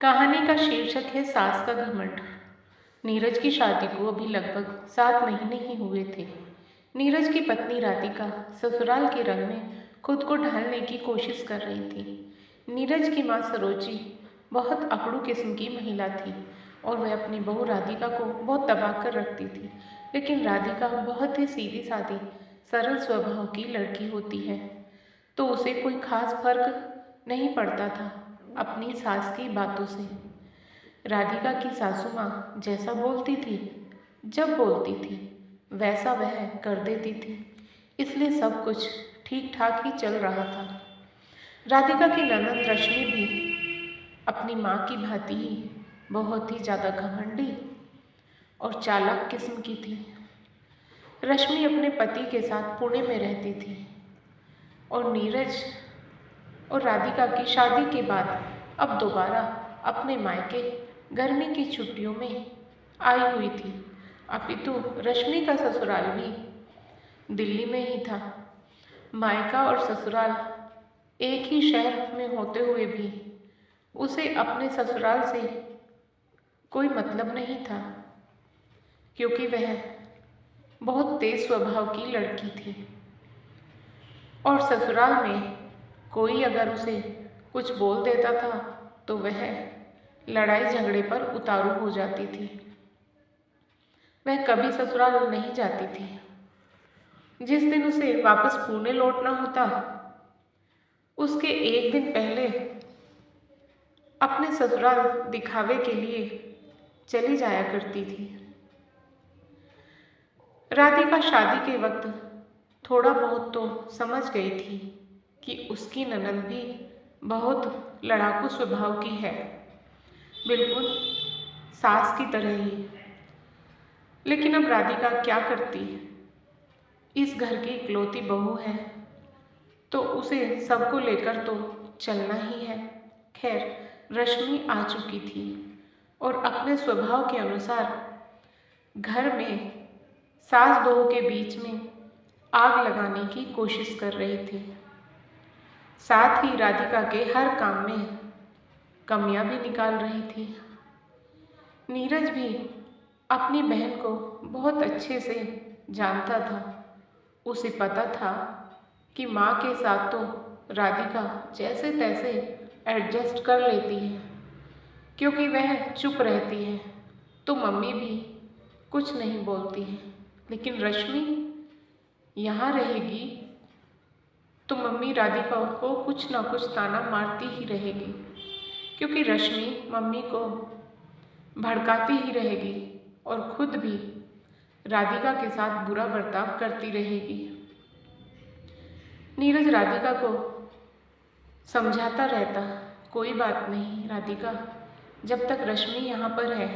कहानी का शीर्षक है सास का घमंड। नीरज की शादी को अभी लगभग 7 महीने ही हुए थे। नीरज की पत्नी राधिका ससुराल के रंग में खुद को ढालने की कोशिश कर रही थी। नीरज की मां सरोजी बहुत अकड़ू किस्म की महिला थी और वह अपनी बहू राधिका को बहुत दबा कर रखती थी। लेकिन राधिका बहुत ही सीधी सादी सरल स्वभाव की लड़की होती है, तो उसे कोई खास फर्क नहीं पड़ता था अपनी सास की बातों से। राधिका की सासू माँ जैसा बोलती थी, जब बोलती थी, वैसा वह कर देती थी, इसलिए सब कुछ ठीक ठाक ही चल रहा था। राधिका की ननद रश्मि भी अपनी माँ की भांति ही बहुत ही ज़्यादा घमंडी और चालाक किस्म की थी। रश्मि अपने पति के साथ पुणे में रहती थी और नीरज और राधिका की शादी के बाद अब दोबारा अपने मायके गर्मी की छुट्टियों में आई हुई थी। अपितु रश्मि का ससुराल भी दिल्ली में ही था। मायका और ससुराल एक ही शहर में होते हुए भी उसे अपने ससुराल से कोई मतलब नहीं था, क्योंकि वह बहुत तेज स्वभाव की लड़की थी और ससुराल में कोई अगर उसे कुछ बोल देता था तो वह लड़ाई झगड़े पर उतारू हो जाती थी। वह कभी ससुराल नहीं जाती थी। जिस दिन उसे वापस पुणे लौटना होता, उसके एक दिन पहले अपने ससुराल दिखावे के लिए चली जाया करती थी। राधिका शादी के वक्त थोड़ा बहुत तो समझ गई थी कि उसकी ननद भी बहुत लड़ाकू स्वभाव की है, बिल्कुल सास की तरह ही। लेकिन अब राधिका क्या करती? इस घर की इकलौती बहू है, तो उसे सबको लेकर तो चलना ही है। खैर, रश्मि आ चुकी थी और अपने स्वभाव के अनुसार घर में सास बहू के बीच में आग लगाने की कोशिश कर रही थी। साथ ही राधिका के हर काम में कमियां भी निकाल रही थी। नीरज भी अपनी बहन को बहुत अच्छे से जानता था। उसे पता था कि माँ के साथ तो राधिका जैसे तैसे एडजस्ट कर लेती है, क्योंकि वह चुप रहती है तो मम्मी भी कुछ नहीं बोलती है। लेकिन रश्मि यहाँ रहेगी तो मम्मी राधिका को कुछ ना कुछ ताना मारती ही रहेगी, क्योंकि रश्मि मम्मी को भड़काती ही रहेगी और खुद भी राधिका के साथ बुरा बर्ताव करती रहेगी। नीरज राधिका को समझाता रहता, कोई बात नहीं राधिका, जब तक रश्मि यहाँ पर है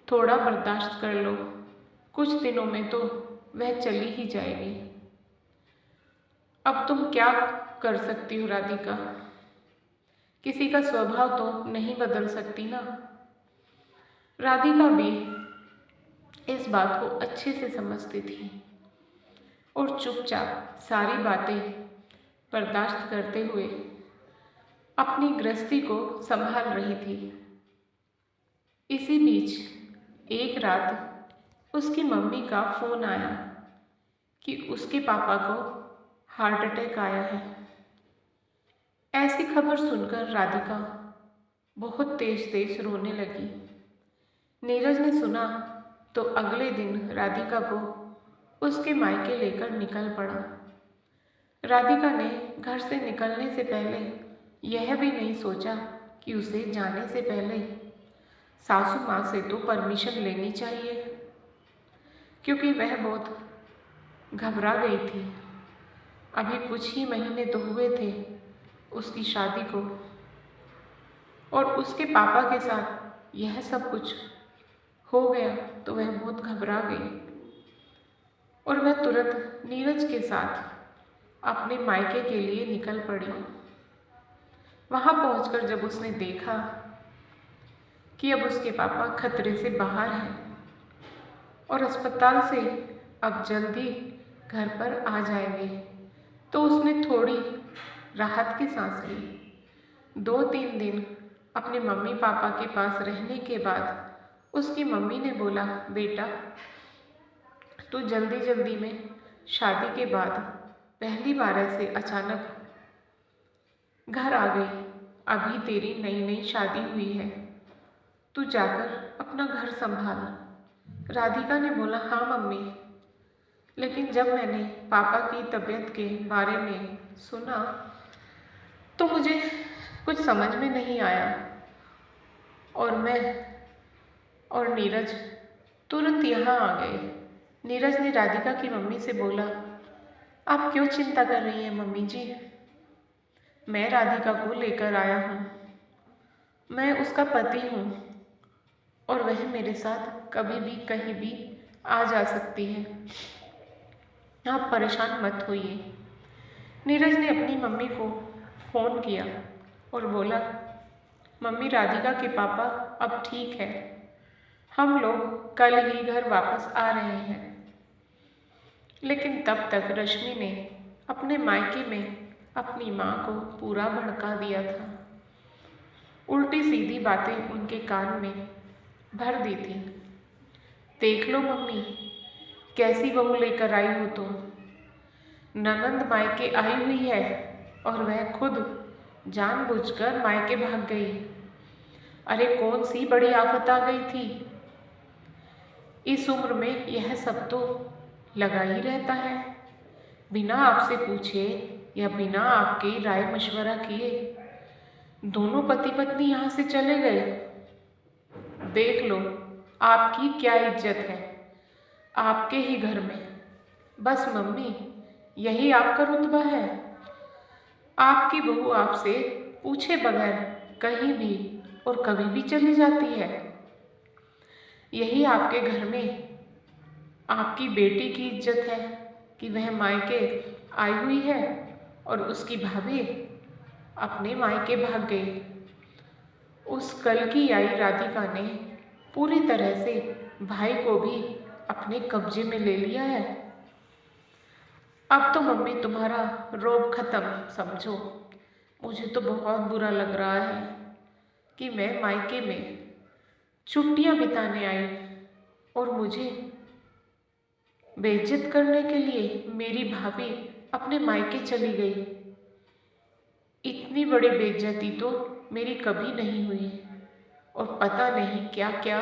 थोड़ा बर्दाश्त कर लो, कुछ दिनों में तो वह चली ही जाएगी। अब तुम क्या कर सकती हो राधिका, किसी का स्वभाव तो नहीं बदल सकती ना। राधिका भी इस बात को अच्छे से समझती थी और चुपचाप सारी बातें बर्दाश्त करते हुए अपनी गृहस्थी को संभाल रही थी। इसी बीच एक रात उसकी मम्मी का फ़ोन आया कि उसके पापा को हार्ट अटैक आया है। ऐसी खबर सुनकर राधिका बहुत तेज तेज रोने लगी। नीरज ने सुना तो अगले दिन राधिका को उसके मायके लेकर निकल पड़ा। राधिका ने घर से निकलने से पहले यह भी नहीं सोचा कि उसे जाने से पहले सासू माँ से तो परमिशन लेनी चाहिए, क्योंकि वह बहुत घबरा गई थी। अभी कुछ ही महीने तो हुए थे उसकी शादी को और उसके पापा के साथ यह सब कुछ हो गया तो वह बहुत घबरा गई और वह तुरंत नीरज के साथ अपने मायके के लिए निकल पड़ी। वहाँ पहुंचकर जब उसने देखा कि अब उसके पापा खतरे से बाहर हैं और अस्पताल से अब जल्दी घर पर आ जाएंगे, तो उसने थोड़ी राहत की सांस ली। 2-3 दिन अपने मम्मी पापा के पास रहने के बाद उसकी मम्मी ने बोला, बेटा तू जल्दी जल्दी में शादी के बाद पहली बार ऐसे अचानक घर आ गई। अभी तेरी नई नई शादी हुई है, तू जाकर अपना घर संभाल। राधिका ने बोला, हाँ मम्मी, लेकिन जब मैंने पापा की तबीयत के बारे में सुना तो मुझे कुछ समझ में नहीं आया और मैं और नीरज तुरंत यहाँ आ गए। नीरज ने राधिका की मम्मी से बोला, आप क्यों चिंता कर रही हैं मम्मी जी? मैं राधिका को लेकर आया हूँ। मैं उसका पति हूँ और वह मेरे साथ कभी भी कहीं भी आ जा सकती है। आप परेशान मत होइए। नीरज ने अपनी मम्मी को फ़ोन किया और बोला, मम्मी राधिका के पापा अब ठीक है, हम लोग कल ही घर वापस आ रहे हैं। लेकिन तब तक रश्मि ने अपने मायके में अपनी माँ को पूरा भड़का दिया था। उल्टी सीधी बातें उनके कान में भर दी थी। देख लो मम्मी, कैसी बहू लेकर आई हो तुम। ननंद मायके आई हुई है और वह खुद जानबूझकर मायके भाग गई। अरे कौन सी बड़ी आफत आ गई थी। इस उम्र में यह सब तो लगा ही रहता है, बिना आपसे पूछे या बिना आपके राय मशवरा किए दोनों पति पत्नी यहाँ से चले गए। देख लो आपकी क्या इज्जत है आपके ही घर में। बस मम्मी, यही आपका रुतबा है। आपकी बहू आपसे पूछे बगैर कहीं भी और कभी भी चली जाती है। यही आपके घर में आपकी बेटी की इज्जत है कि वह मायके आई हुई है और उसकी भाभी अपने मायके भाग गई। उस कल की आई राधिका ने पूरी तरह से भाई को भी अपने कब्जे में ले लिया है। अब तो मम्मी तुम्हारा रोब खत्म समझो। मुझे तो बहुत बुरा लग रहा है कि मैं मायके में छुट्टियां बिताने आई और मुझे बेइज्जत करने के लिए मेरी भाभी अपने मायके चली गई। इतनी बड़ी बेइज्जती तो मेरी कभी नहीं हुई और पता नहीं क्या क्या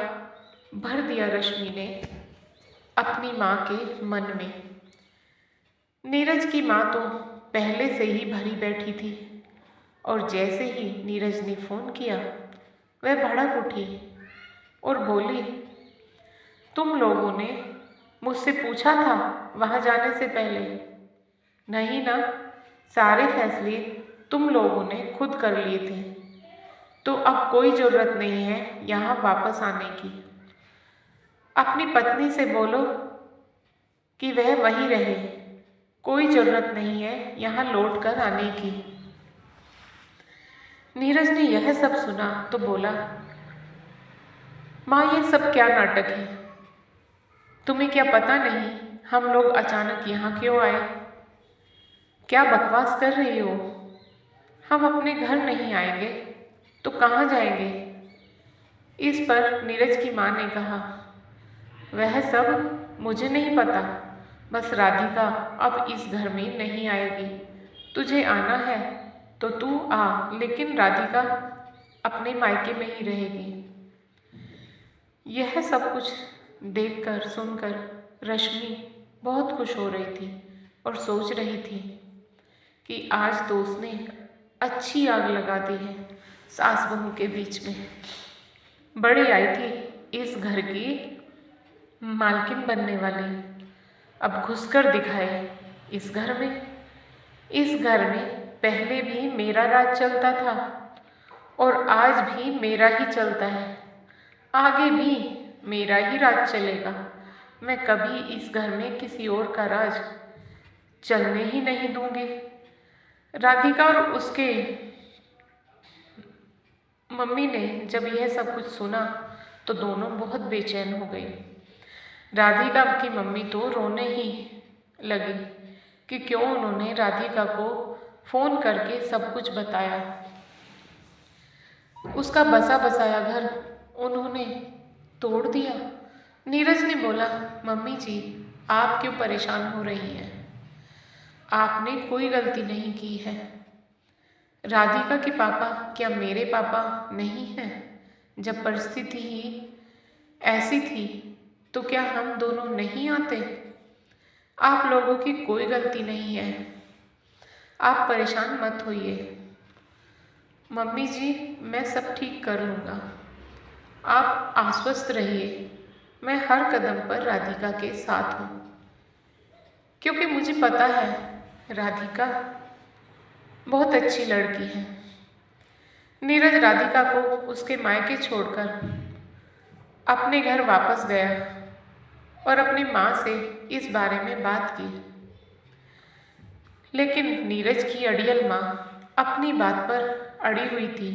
भर दिया रश्मि ने अपनी माँ के मन में। नीरज की माँ तो पहले से ही भरी बैठी थी और जैसे ही नीरज ने फ़ोन किया वह भड़क उठी और बोली, तुम लोगों ने मुझसे पूछा था वहाँ जाने से पहले? नहीं ना, सारे फैसले तुम लोगों ने खुद कर लिए थे, तो अब कोई ज़रूरत नहीं है यहाँ वापस आने की। अपनी पत्नी से बोलो कि वह वहीं रहे, कोई ज़रूरत नहीं है यहाँ लौट कर आने की। नीरज ने यह सब सुना तो बोला, माँ ये सब क्या नाटक है? तुम्हें क्या पता नहीं हम लोग अचानक यहाँ क्यों आए? क्या बकवास कर रही हो? हम अपने घर नहीं आएंगे तो कहाँ जाएंगे? इस पर नीरज की माँ ने कहा, वह सब मुझे नहीं पता, बस राधिका अब इस घर में नहीं आएगी। तुझे आना है तो तू आ, लेकिन राधिका अपने मायके में ही रहेगी। यह सब कुछ देखकर सुनकर रश्मि बहुत खुश हो रही थी और सोच रही थी कि आज तो उसने अच्छी आग लगा दी है सास बहू के बीच में। बड़ी आई थी इस घर की मालकिन बनने वाली, अब घुसकर दिखाए इस घर में। इस घर में पहले भी मेरा राज चलता था और आज भी मेरा ही चलता है, आगे भी मेरा ही राज चलेगा। मैं कभी इस घर में किसी और का राज चलने ही नहीं दूंगी। राधिका और उसके मम्मी ने जब यह सब कुछ सुना तो दोनों बहुत बेचैन हो गई। राधिका की मम्मी तो रोने ही लगी कि क्यों उन्होंने राधिका को फ़ोन करके सब कुछ बताया। उसका बसा बसाया घर उन्होंने तोड़ दिया। नीरज ने बोला, मम्मी जी, आप क्यों परेशान हो रही हैं? आपने कोई गलती नहीं की है। राधिका के पापा क्या मेरे पापा नहीं हैं? जब परिस्थिति ही ऐसी थी तो क्या हम दोनों नहीं आते? आप लोगों की कोई गलती नहीं है। आप परेशान मत होइए। मम्मी जी, मैं सब ठीक कर लूँगा। आप आश्वस्त रहिए। मैं हर कदम पर राधिका के साथ हूँ, क्योंकि मुझे पता है राधिका बहुत अच्छी लड़की है। नीरज राधिका को उसके मायके छोड़कर अपने घर वापस गया और अपनी माँ से इस बारे में बात की। लेकिन नीरज की अड़ियल माँ अपनी बात पर अड़ी हुई थी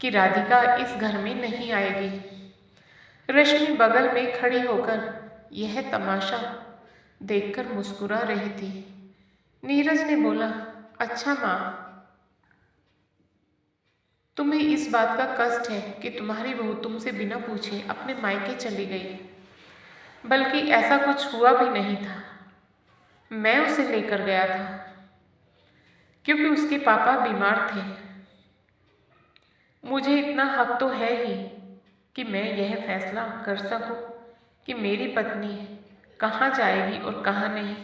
कि राधिका इस घर में नहीं आएगी। रश्मि बगल में खड़ी होकर यह तमाशा देखकर मुस्कुरा रही थी। नीरज ने बोला, अच्छा माँ, तुम्हें इस बात का कष्ट है कि तुम्हारी बहू तुमसे बिना पूछे अपने मायके चली गई। बल्कि ऐसा कुछ हुआ भी नहीं था। मैं उसे लेकर गया था क्योंकि उसके पापा बीमार थे। मुझे इतना हक तो है ही कि मैं यह फैसला कर सकूं कि मेरी पत्नी कहाँ जाएगी और कहाँ नहीं।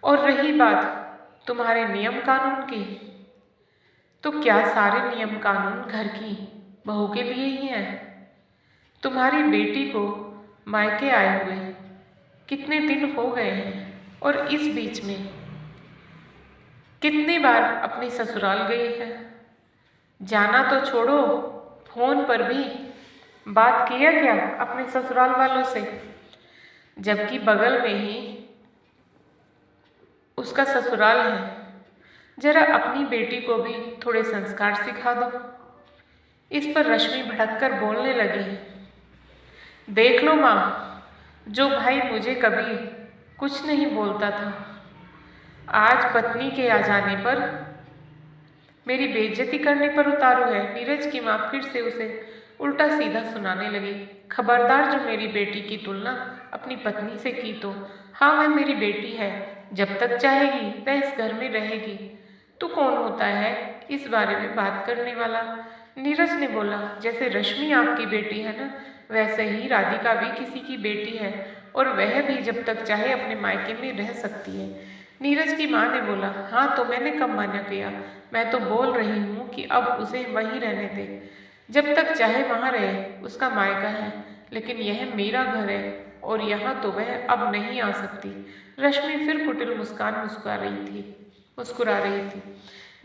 और रही बात तुम्हारे नियम कानून की, तो क्या सारे नियम कानून घर की बहू के लिए ही हैं? तुम्हारी बेटी को मायके आए हुए कितने दिन हो गए हैं और इस बीच में कितनी बार अपनी ससुराल गई है। जाना तो छोड़ो, फोन पर भी बात किया क्या अपने ससुराल वालों से? जबकि बगल में ही उसका ससुराल है। जरा अपनी बेटी को भी थोड़े संस्कार सिखा दो। इस पर रश्मि भड़ककर बोलने लगी, देख लो माँ, जो भाई मुझे कभी कुछ नहीं बोलता था, आज पत्नी के आ जाने पर मेरी बेइज्जती करने पर उतारू है। नीरज की माँ फिर से उसे उल्टा सीधा सुनाने लगी, खबरदार जो मेरी बेटी की तुलना अपनी पत्नी से की तो। हाँ, वह मेरी बेटी है, जब तक चाहेगी वह इस घर में रहेगी। तू कौन होता है इस बारे में बात करने वाला? नीरज ने बोला, जैसे रश्मि आपकी बेटी है ना, वैसे ही राधिका भी किसी की बेटी है और वह भी जब तक चाहे अपने मायके में रह सकती है। नीरज की माँ ने बोला, हाँ तो मैंने कब मना किया? मैं तो बोल रही हूँ कि अब उसे वहीं रहने दे, जब तक चाहे वहाँ रहे, उसका मायका है। लेकिन यह मेरा घर है और यहाँ तो वह अब नहीं आ सकती। रश्मि फिर कुटिल मुस्कान मुस्कुरा रही थी।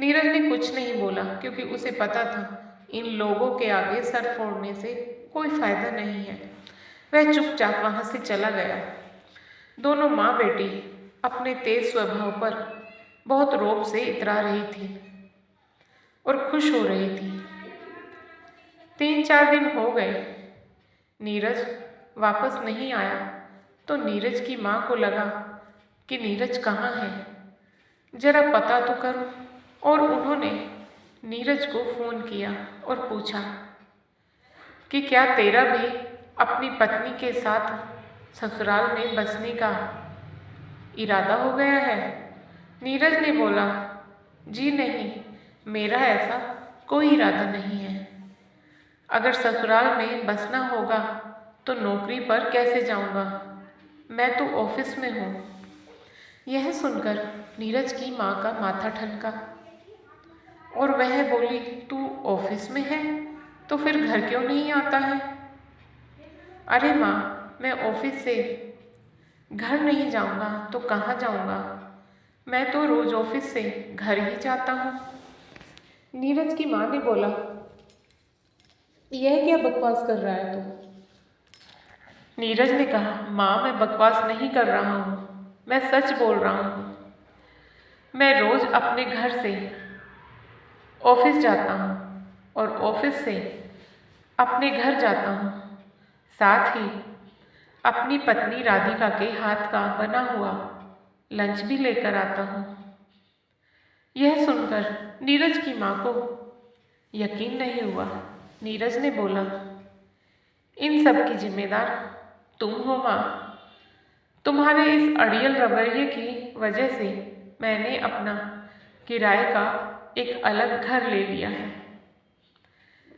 नीरज ने कुछ नहीं बोला क्योंकि उसे पता था इन लोगों के आगे सर फोड़ने से कोई फायदा नहीं है। वह चुपचाप वहाँ से चला गया। दोनों माँ बेटी अपने तेज स्वभाव पर बहुत रौब से इतरा रही थी और खुश हो रही थी। 3-4 दिन हो गए, नीरज वापस नहीं आया तो नीरज की माँ को लगा कि नीरज कहाँ है, जरा पता तो करूं। और उन्होंने नीरज को फ़ोन किया और पूछा कि क्या तेरा भी अपनी पत्नी के साथ ससुराल में बसने का इरादा हो गया है? नीरज ने बोला, जी नहीं, मेरा ऐसा कोई इरादा नहीं है। अगर ससुराल में बसना होगा तो नौकरी पर कैसे जाऊंगा? मैं तो ऑफिस में हूँ। यह सुनकर नीरज की माँ का माथा ठनका और वह बोली, तू ऑफिस में है तो फिर घर क्यों नहीं आता है? अरे माँ, मैं ऑफिस से घर नहीं जाऊंगा तो कहाँ जाऊंगा? मैं तो रोज ऑफिस से घर ही जाता हूँ। नीरज की माँ ने बोला, यह क्या बकवास कर रहा है तू? नीरज ने कहा, माँ मैं बकवास नहीं कर रहा हूँ, मैं सच बोल रहा हूँ। मैं रोज अपने घर से ऑफिस जाता हूँ और ऑफिस से अपने घर जाता हूँ। साथ ही अपनी पत्नी राधिका के हाथ का बना हुआ लंच भी लेकर आता हूँ। यह सुनकर नीरज की माँ को यकीन नहीं हुआ। नीरज ने बोला, इन सब की जिम्मेदार तुम हो माँ। तुम्हारे इस अड़ियल रवैये की वजह से मैंने अपना किराए का एक अलग घर ले लिया है,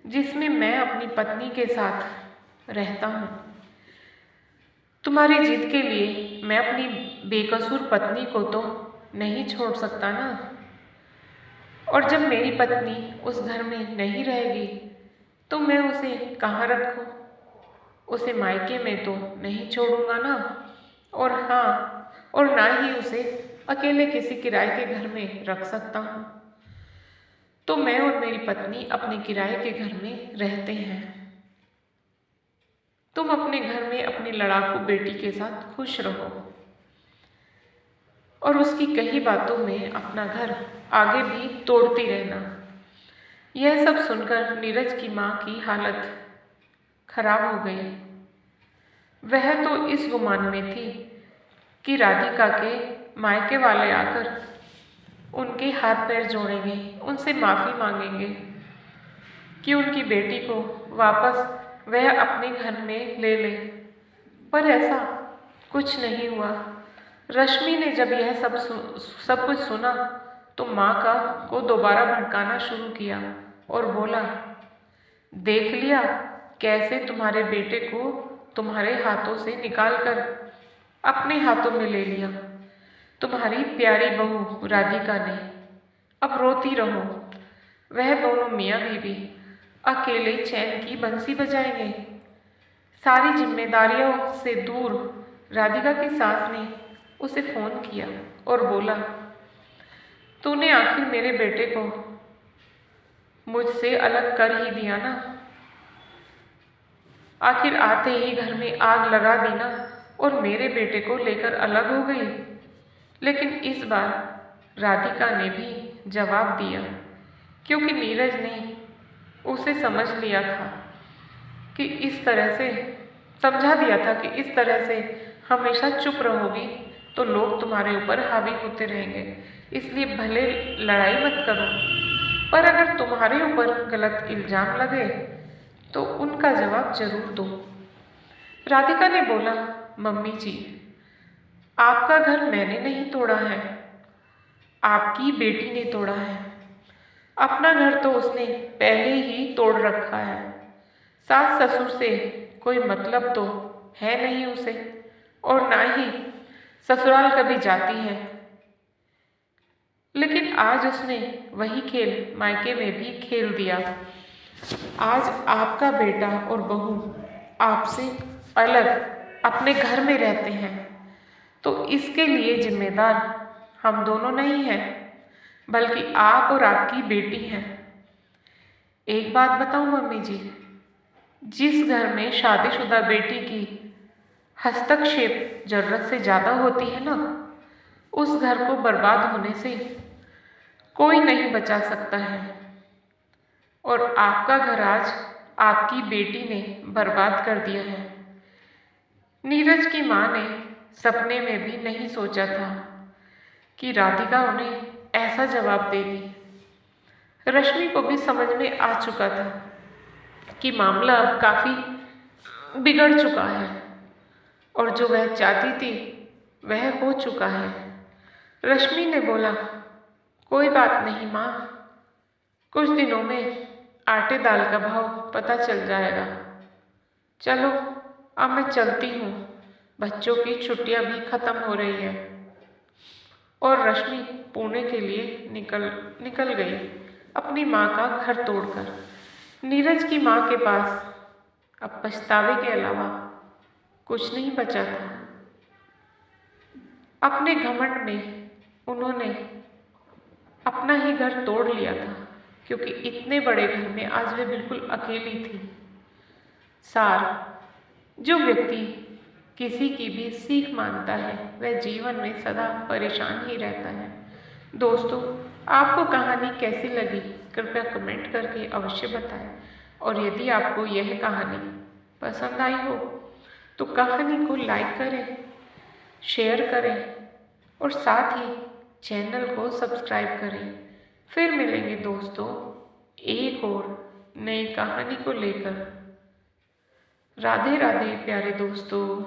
जिसमें मैं अपनी पत्नी के साथ रहता हूँ। तुम्हारी जिद के लिए मैं अपनी बेकसूर पत्नी को तो नहीं छोड़ सकता ना। और जब मेरी पत्नी उस घर में नहीं रहेगी तो मैं उसे कहाँ रखूँ? उसे मायके में तो नहीं छोड़ूंगा ना। और हाँ, और ना ही उसे अकेले किसी किराए के घर में रख सकता हूँ। तो मैं और मेरी पत्नी अपने किराए के घर में रहते हैं। तुम अपने घर में अपनी लड़ाकू बेटी के साथ खुश रहो और उसकी कही बातों में अपना घर आगे भी तोड़ती रहना। यह सब सुनकर नीरज की माँ की हालत खराब हो गई। वह तो इस गुमान में थी कि राधिका के मायके वाले आकर उनके हाथ पैर जोड़ेंगे, उनसे माफ़ी मांगेंगे कि उनकी बेटी को वापस वह अपने घर में ले ले। पर ऐसा कुछ नहीं हुआ। रश्मि ने जब यह सब कुछ सुना तो माँ को दोबारा भड़काना शुरू किया और बोला, देख लिया कैसे तुम्हारे बेटे को तुम्हारे हाथों से निकाल कर अपने हाथों में ले लिया तुम्हारी प्यारी बहू राधिका ने। अब रोती रहो। वह दोनों मियाँ बीवी अकेले चैन की बंसी बजाएंगे। सारी जिम्मेदारियों से दूर राधिका की सास ने उसे फ़ोन किया और बोला, तूने आखिर मेरे बेटे को मुझसे अलग कर ही दिया ना। आखिर आते ही घर में आग लगा दी ना और मेरे बेटे को लेकर अलग हो गई। लेकिन इस बार राधिका ने भी जवाब दिया, क्योंकि नीरज ने उसे समझ लिया था कि इस तरह से समझा दिया था कि इस तरह से हमेशा चुप रहोगी तो लोग तुम्हारे ऊपर हावी होते रहेंगे। इसलिए भले लड़ाई मत करो, पर अगर तुम्हारे ऊपर गलत इल्ज़ाम लगे तो उनका जवाब जरूर दो। राधिका ने बोला, मम्मी जी, आपका घर मैंने नहीं तोड़ा है, आपकी बेटी ने तोड़ा है। अपना घर तो उसने पहले ही तोड़ रखा है। सास ससुर से कोई मतलब तो है नहीं उसे, और ना ही ससुराल कभी जाती है। लेकिन आज उसने वही खेल मायके में भी खेल दिया। आज आपका बेटा और बहू आपसे अलग अपने घर में रहते हैं, तो इसके लिए जिम्मेदार हम दोनों नहीं हैं, बल्कि आप और आपकी बेटी हैं। एक बात बताऊं मम्मी जी, जिस घर में शादीशुदा बेटी की हस्तक्षेप जरूरत से ज़्यादा होती है ना, उस घर को बर्बाद होने से कोई नहीं बचा सकता है। और आपका घर आज आपकी बेटी ने बर्बाद कर दिया है। नीरज की माँ ने सपने में भी नहीं सोचा था कि राधिका उन्हें ऐसा जवाब देगी। रश्मि को भी समझ में आ चुका था कि मामला अब काफ़ी बिगड़ चुका है और जो वह चाहती थी वह हो चुका है। रश्मि ने बोला, कोई बात नहीं माँ, कुछ दिनों में आटे दाल का भाव पता चल जाएगा। चलो अब मैं चलती हूँ, बच्चों की छुट्टियाँ भी ख़त्म हो रही है। और रश्मि पुणे के लिए निकल गई अपनी माँ का घर तोड़कर। नीरज की माँ के पास अब पछतावे के अलावा कुछ नहीं बचा था। अपने घमंड में उन्होंने अपना ही घर तोड़ लिया था, क्योंकि इतने बड़े घर में आज वे बिल्कुल अकेली थी। सार, जो व्यक्ति किसी की भी सीख मानता है वह जीवन में सदा परेशान ही रहता है। दोस्तों, आपको कहानी कैसी लगी कृपया कमेंट करके अवश्य बताएं। और यदि आपको यह कहानी पसंद आई हो तो कहानी को लाइक करें, शेयर करें और साथ ही चैनल को सब्सक्राइब करें। फिर मिलेंगे दोस्तों एक और नई कहानी को लेकर। राधे राधे प्यारे दोस्तों।